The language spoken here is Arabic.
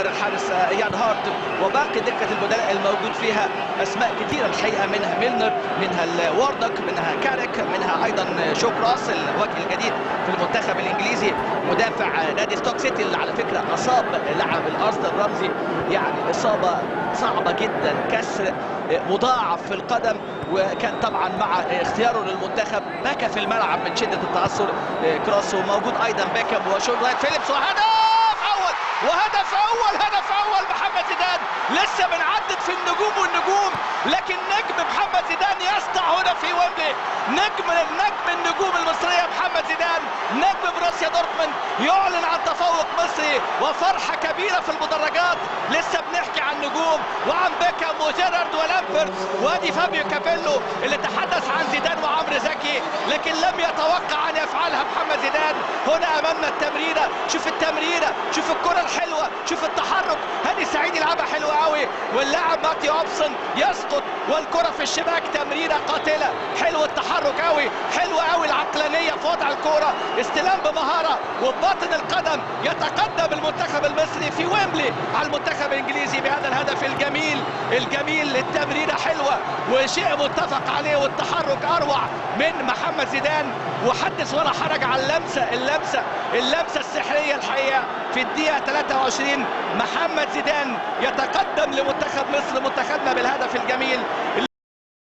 الحارس ايان هارت وباقي دكه البدلاء الموجود فيها اسماء كثيره الحقيقه، منها ميلنر، منها الواردك، منها كاريك، منها ايضا شو كراس الوجه الجديد في المنتخب الانجليزي، مدافع نادي ستوك سيتي اللي على فكره اصاب لاعب الارسنال رمزي، يعني اصابه صعبه جدا، كسر مضاعف في القدم، وكان طبعا مع اختياره للمنتخب بكى في الملعب من شده التاثر كراس، وموجود ايضا باكم وشون رايت فيليبس، وهدف اول محمد زيدان. لسه بنعدد في النجوم والنجوم، لكن نجم محمد زيدان يسطع هنا في ويمبلي، نجم النجوم المصريه محمد زيدان، نجم بروسيا دورتموند يعلن عن تفوق مصري وفرحه كبيره في المدرجات. لسه بنحكي عن نجوم وعن بيكهام وجيرارد ولامبرت، وادي فابيو كابيلو اللي تحدث عن زيدان وعمرو زكي، لكن لم يتوقع ان يفعلها محمد زيدان. هنا امامنا التمريره، شوف التمريره، شوف الكره الحلوه، شوف التحرك، هاني سعيد يلعبها حلوه قوي، واللاعب ماتيو اوبسون يسقط والكره في الشباك، تمريره قاتله، حلو التحرك قوي، حلوه قوي العقلانيه في وضع الكره، استلام بمهاره وبباطن القدم. يتقدم المنتخب المصري في ويمبلي على المنتخب الانجليزي بهذا الهدف الجميل. التمريره حلوه وشيء متفق عليه، والتحرك اروع من محمد زيدان، وحدث ولا حرج على اللمسه السحريه الحقيقه في الدقيقه 23. محمد زيدان يتقدم لمنتخب مصر، منتخبنا، بالهدف الجميل.